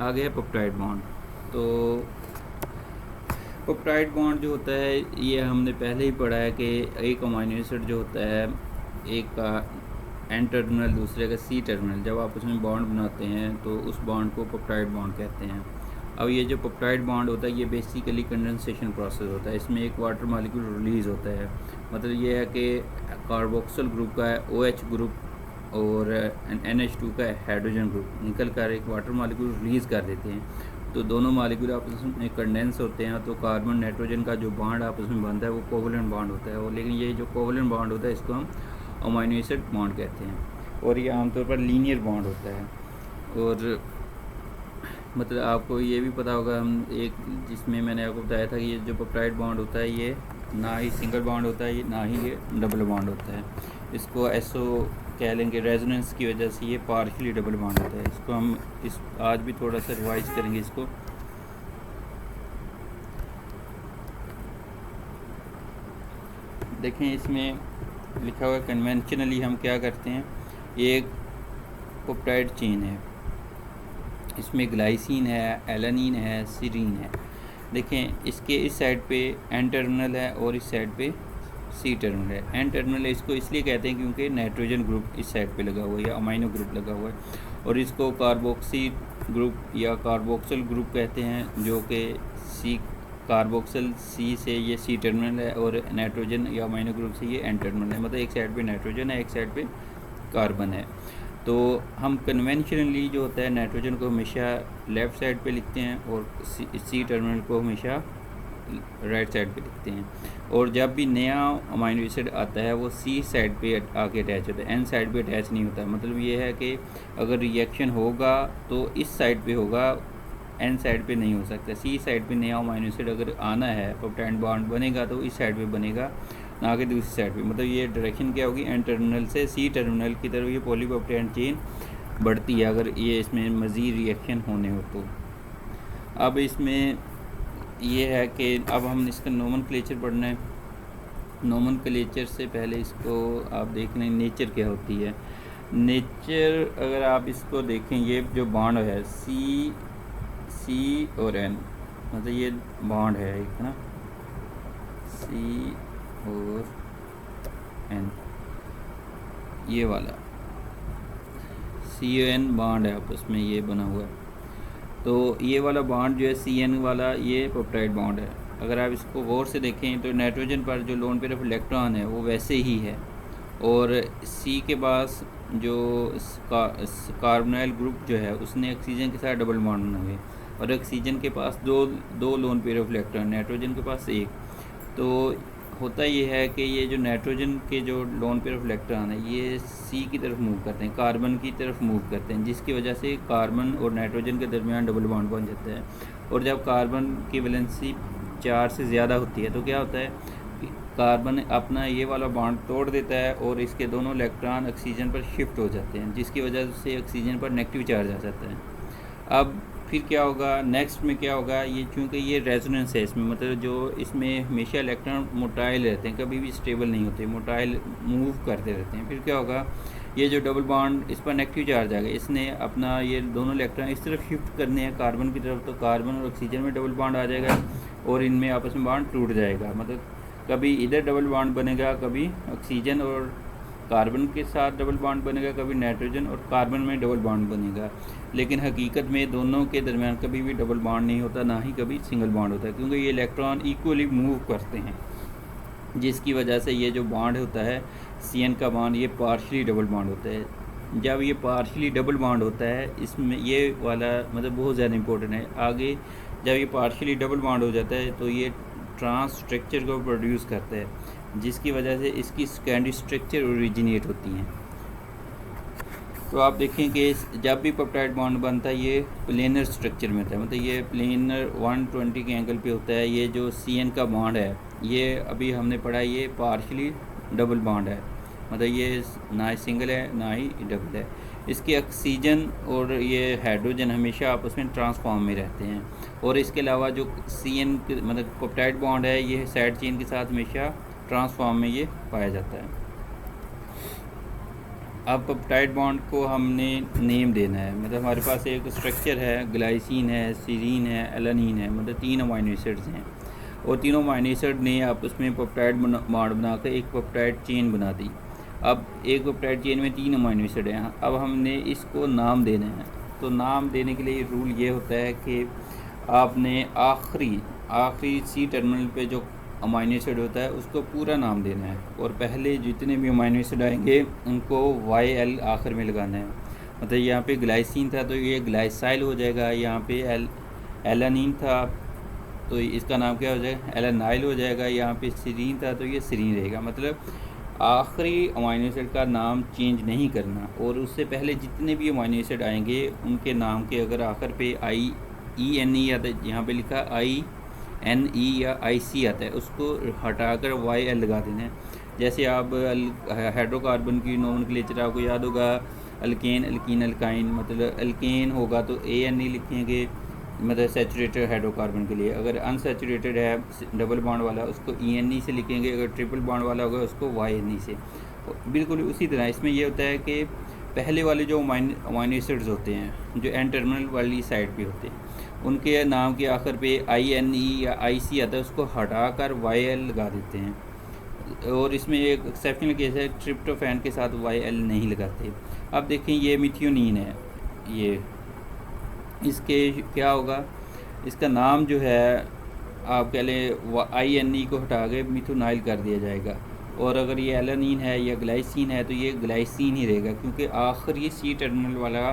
आगे है peptide bond. तो पेप्टाइड बॉन्ड जो होता है ये हमने पहले ही पढ़ा है कि एक अमीनो एसिड जो होता है, एक का एन टर्मिनल दूसरे का सी टर्मिनल, जब आप उसमें बॉन्ड बनाते हैं तो उस बॉन्ड को पेप्टाइड बॉन्ड कहते हैं। अब ये जो पेप्टाइड बॉन्ड होता है ये बेसिकली कंडेंसेशन प्रोसेस होता है। इसमें एक वाटर मॉलिक्यूल रिलीज़ होता है। मतलब ये है कि कार्बोक्सिल ग्रुप का OH ग्रुप और NH2 का हाइड्रोजन ग्रुप निकल कर एक वाटर मॉलिक्यूल रिलीज़ कर देते हैं। तो दोनों मॉलिक्यूल आपस में कंडेंस होते हैं, तो कार्बन नाइट्रोजन का जो बॉन्ड आपस में बनता है वो कोवलेंट बॉन्ड होता है। और लेकिन ये जो कोवलेंट बॉन्ड होता है इसको हम अमीनो एसिड बॉन्ड कहते हैं, और ये आमतौर पर लीनियर बॉन्ड होता है। और मतलब आपको ये भी पता होगा, हम एक जिसमें मैंने आपको बताया था कि ये जो पेप्टाइड बॉन्ड होता है ये ना ही सिंगल बॉन्ड होता है, ना ही ये डबल बॉन्ड होता है। इसको SO कह लेंगे, रेजोनेंस की वजह से ये पार्शियली डबल बॉन्ड होता है। इसको हम आज भी थोड़ा सा रिवाइज करेंगे इसको। देखें इसमें लिखा हुआ है कन्वेंशनली हम क्या करते हैं, ये एक पेप्टाइड चेन है, इसमें ग्लाइसिन है, एलानिन है, सीरीन है। देखें इसके इस साइड पे एन टर्मिनल है और इस साइड पे सी टर्मिनल है। एन टर्मिनल इसको इसलिए कहते हैं क्योंकि नाइट्रोजन ग्रुप इस साइड पे लगा हुआ है या अमीनो ग्रुप लगा हुआ है, और इसको कार्बोक्सी ग्रुप या कार्बोक्सिल ग्रुप कहते हैं, जो कि सी कार्बोक्सिल सी से ये सी टर्मिनल है और नाइट्रोजन या अमीनो ग्रुप से ये एन टर्मिनल है। मतलब एक साइड पे नाइट्रोजन है, एक साइड पे कार्बन है। तो हम कन्वेंशनली जो होता है नाइट्रोजन को हमेशा लेफ़्ट साइड पे लिखते हैं और सी टर्मिनल को हमेशा राइट साइड पे लिखते हैं। और जब भी नया अमीनो एसिड आता है वो सी साइड पे आके अटैच होता है, एन साइड पे अटैच नहीं होता। मतलब ये है कि अगर रिएक्शन होगा तो इस साइड पे होगा, एन साइड पे नहीं हो सकता। सी साइड पे नया अमीनो एसिड अगर आना है, पेप्टाइड बॉन्ड बनेगा तो इस साइड पे बनेगा, ना कि दूसरी साइड पे। मतलब ये डायरेक्शन क्या होगी, एन टर्मिनल से सी टर्मिनल की तरफ ये पॉलीपेप्टाइड चेन बढ़ती है अगर ये इसमें मज़ीद रिएक्शन होने हो तो। अब इसमें ये है कि अब हम इसका नोमेनक्लेचर पढ़ना है। नोमेनक्लेचर से पहले इसको आप देख लें नेचर क्या होती है। नेचर अगर आप इसको देखें, ये जो बॉन्ड है सी और एन, मतलब ये बॉन्ड है एक ना, सी और एन, ये वाला CN बॉन्ड है आपस में ये बना हुआ है। तो ये वाला बॉन्ड जो है CN वाला ये पेप्टाइड बॉन्ड है। अगर आप इसको गौर से देखें तो नाइट्रोजन पर जो लोन पेयर ऑफ इलेक्ट्रॉन है वो वैसे ही है, और C के पास जो कार्बोनाइल ग्रुप जो है उसने ऑक्सीजन के साथ डबल बॉन्ड बना हुए, और ऑक्सीजन के पास दो lone pair of electron, nitrogen के पास एक। तो होता ये है कि ये जो नाइट्रोजन के जो लोन पेयर ऑफ इलेक्ट्रॉन है ये सी की तरफ मूव करते हैं, कार्बन की तरफ मूव करते हैं, जिसकी वजह से कार्बन और नाइट्रोजन के दरमियान डबल बॉन्ड बन जाता है। और जब कार्बन की वैलेंसी 4 से ज़्यादा होती है तो क्या होता है कि कार्बन अपना ये वाला बॉन्ड तोड़ देता है और इसके दोनों इलेक्ट्रॉन ऑक्सीजन पर शिफ्ट हो जाते हैं, जिसकी वजह से ऑक्सीजन पर नेगेटिव चार्ज आ जाता है। अब फिर क्या होगा, नेक्स्ट में क्या होगा, ये चूँकि ये रेजोनेंस है इसमें, मतलब जो इसमें हमेशा इलेक्ट्रॉन मोटाइल रहते हैं, कभी भी स्टेबल नहीं होते, मोटाइल मूव करते रहते हैं। फिर क्या होगा, ये जो डबल बॉन्ड इस पर नेगेटिव चार्ज आ गया, इसने अपना ये दोनों इलेक्ट्रॉन इस तरफ शिफ्ट करने हैं कार्बन की तरफ, तो कार्बन और ऑक्सीजन में डबल बॉन्ड आ जाएगा और इनमें आपस में बॉन्ड टूट जाएगा। मतलब कभी इधर डबल बॉन्ड बनेगा, कभी ऑक्सीजन और कार्बन के साथ डबल बॉन्ड बनेगा, कभी नाइट्रोजन और कार्बन में डबल बॉन्ड बनेगा। लेकिन हकीकत में दोनों के दरमियान कभी भी डबल बॉन्ड नहीं होता, ना ही कभी सिंगल बॉन्ड होता है, क्योंकि ये इलेक्ट्रॉन इक्वली मूव करते हैं, जिसकी वजह से ये जो बॉन्ड होता है CN का बॉन्ड ये पार्शली डबल बॉन्ड होता है। जब ये पार्शली डबल बॉन्ड होता है इसमें ये वाला मतलब बहुत ज़्यादा इंपॉर्टेंट है। आगे जब ये पार्शली डबल बॉन्ड हो जाता है तो ये ट्रांस स्ट्रक्चर को प्रोड्यूस करता है, जिसकी वजह से इसकी सेकेंडरी स्ट्रक्चर ओरिजिनेट होती हैं। तो आप देखें कि जब भी पेप्टाइड बॉन्ड बनता है ये प्लेनर स्ट्रक्चर में होता है, मतलब ये प्लेनर 120 के एंगल पे होता है। ये जो CN का बॉन्ड है ये अभी हमने पढ़ा, ये पार्शली डबल बॉन्ड है, मतलब ये ना ही सिंगल है ना ही डबल है। इसके ऑक्सीजन और ये हाइड्रोजन हमेशा आपस में ट्रांसफॉर्म में रहते हैं, और इसके अलावा जो CN मतलब पेप्टाइड बॉन्ड है ये साइड चेन के साथ हमेशा ट्रांसफॉर्म में ये पाया जाता है। अब पेप्टाइड बॉन्ड को हमने नेम देना है। मतलब हमारे पास एक स्ट्रक्चर है, ग्लाइसिन है, सीरीन है, एलानिन है, मतलब 3 अमाइनो एसिड्स हैं और तीनों अमाइनो एसिड ने आपस में पेप्टाइड बॉन्ड बना कर एक पेप्टाइड चेन बना दी। अब एक पेप्टाइड चेन में 3 अमाइनो एसिड हैं। अब हमने इसको नाम देना है। तो नाम देने के लिए रूल ये होता है कि आपने आखिरी सी टर्मिनल पे जो अमाइनो एसिड होता है उसको पूरा नाम देना है और पहले जितने भी अमाइनो एसिड आएंगे उनको YL आखिर में लगाना है। मतलब यहाँ पे ग्लाइसिन था तो ये ग्लाइसाइल हो जाएगा, यहाँ पे एलानिन था तो इसका नाम क्या हो जाएगा, एलानाइल हो जाएगा, यहाँ पे सीरीन था तो ये सीरीन रहेगा। मतलब आखिरी अमाइनो एसिड का नाम चेंज नहीं करना और उससे पहले जितने भी अमाइनो एसिड आएंगे उनके नाम के अगर आखिर पे IENE आता है, यहाँ पे लिखा INE या IC आता है, उसको हटाकर YL लगा देना है। जैसे आप हाइड्रोकार्बन की नोमेनक्लेचर आपको याद होगा, अल्केन, अल्कीन, अल्काइन। मतलब अल्केन होगा तो ANE लिखेंगे, मतलब सैचुरेटेड हाइड्रोकार्बन के लिए। अगर अनसैचुरेटेड है डबल बॉन्ड वाला उसको ENE से लिखेंगे, अगर ट्रिपल बॉन्ड वाला होगा उसको YNE से। बिल्कुल उसी तरह इसमें ये होता है कि पहले वाले जो अमाइनो एसिड्स होते हैं जो एन टर्मिनल वाली साइड पे होते हैं उनके नाम के आखिर पे INE या IC आता है, उसको हटाकर YL लगा देते हैं। और इसमें एक एक्सेप्शनल केस है, ट्रिप्टोफैन के साथ YL नहीं लगाते। अब देखें ये मिथियोनिन है, ये इसके क्या होगा, इसका नाम जो है आप कह लें INE को हटा के मिथोनाइल कर दिया जाएगा। और अगर ये एलानिन है या ग्लाइसिन है तो ये ग्लाइसिन ही रहेगा, क्योंकि आखिरी C टर्मिनल वाला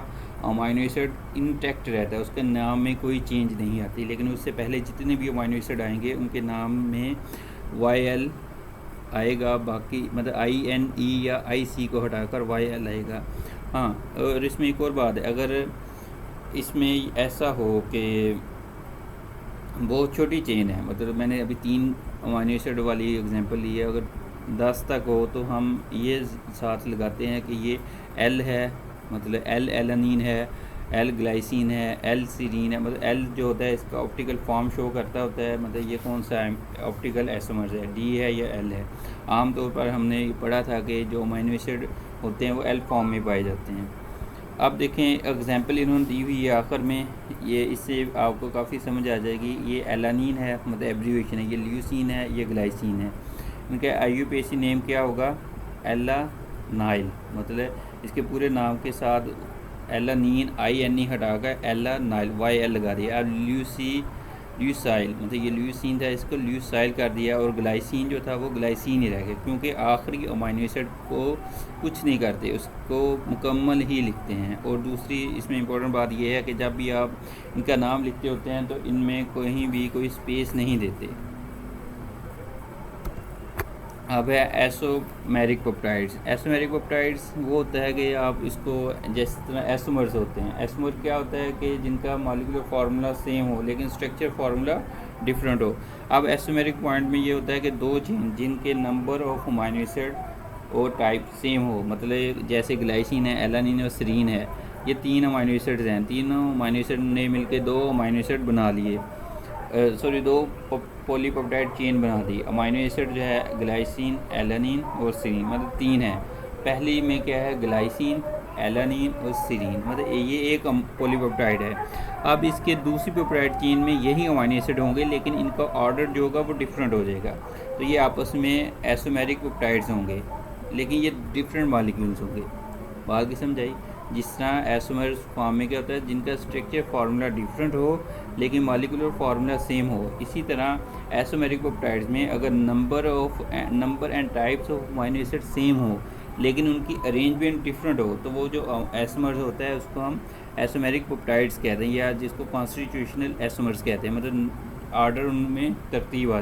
अमाइनो एसिड इंटैक्ट रहता है, उसके नाम में कोई चेंज नहीं आती। लेकिन उससे पहले जितने भी अमाइनो एसिड आएंगे उनके नाम में YL आएगा, बाकी मतलब INE या IC को हटाकर YL आएगा। हाँ, और इसमें एक और बात है, अगर इसमें ऐसा हो कि बहुत छोटी चेन है, मतलब मैंने अभी 3 अमाइनो एसिड वाली एग्जांपल ली है, अगर 10 तक हो तो हम ये साथ लगाते हैं कि ये L है, मतलब L एलानिन है, L ग्लाइसिन है, L सीरीन है। मतलब L जो होता है इसका ऑप्टिकल फॉर्म शो करता होता है, मतलब ये कौन सा ऑप्टिकल आइसोमर्स है, D है या L है। आमतौर पर हमने पढ़ा था कि जो अमाइनो एसिड होते हैं वो L फॉर्म में पाए जाते हैं। अब देखें एग्जांपल इन्होंने दी हुई है आखिर में, ये इससे आपको काफ़ी समझ आ जाएगी। ये एलानिन है, मतलब एब्रीवेशन है, ये ल्यूसीन है, ये ग्लाइसिन है। इनका IUPAC नेम क्या होगा, एलानाइल। मतलब इसके पूरे नाम के साथ एलानिन INE हटाकर एलानाइल YL लगा दिया। अब ल्यूसाइल, मतलब ये ल्यूसीन था, इसको ल्यूसाइल कर दिया। और ग्लाइसिन जो था वो ग्लाइसिन ही रह गया, क्योंकि आखिरी अमाइनो एसिड को कुछ नहीं करते, उसको मुकम्मल ही लिखते हैं। और दूसरी इसमें इम्पोर्टेंट बात यह है कि जब भी आप इनका नाम लिखते होते हैं तो इनमें कहीं भी कोई स्पेस नहीं देते। अब है एसोमेरिक पेप्टाइड्स। एसोमेरिक पेप्टाइड्स वो होता है कि आप इसको जिस तरह एसोमर्स होते हैं, एसोमर क्या होता है कि जिनका मॉलिक्यूलर फार्मूला सेम हो लेकिन स्ट्रक्चर फार्मूला डिफरेंट हो। अब एसोमेरिक पॉइंट में ये होता है कि 2 चेन जिनके नंबर ऑफ अमाइनो एसिड और टाइप सेम हो, मतलब जैसे ग्लाइसिन है, एलानिन और सीरीन है, ये 3 अमाइनो एसिड्स हैं। तीनों अमाइनो एसिड ने मिलकर 2 अमाइनो एसिड बना लिए, 2 पॉलीपेप्टाइड चेन बना दी। अमाइनो एसिड जो है ग्लाइसिन, एलानिन और सीरीन, मतलब 3 है। पहली में क्या है, ग्लाइसिन, एलानिन और सीरीन, मतलब ये एक पॉलीपेप्टाइड है। अब इसके दूसरी पेप्टाइड चेन में यही अमाइनो एसिड होंगे लेकिन इनका ऑर्डर जो होगा वो डिफरेंट हो जाएगा। तो ये आपस में एसोमेरिक पेप्टाइड्स होंगे लेकिन ये डिफरेंट मॉलिक्यूल्स होंगे। बात की समझाई। जिस तरह एसोमर फॉर्म में क्या होता है, जिनका स्ट्रक्चर फार्मूला डिफरेंट हो लेकिन मॉलिक्यूलर फार्मूला सेम हो, इसी तरह एसोमेरिक पेप्टाइड्स में अगर number and types of amino acid same हो लेकिन उनकी अरेंजमेंट डिफरेंट हो तो वो जो एसोमर्स होता है उसको हम एसोमेरिक पेप्टाइड्स कहते हैं, या जिसको कॉन्स्टिट्यूशनल एसोमर्स कहते हैं। मतलब आर्डर उनमें तरतीब आ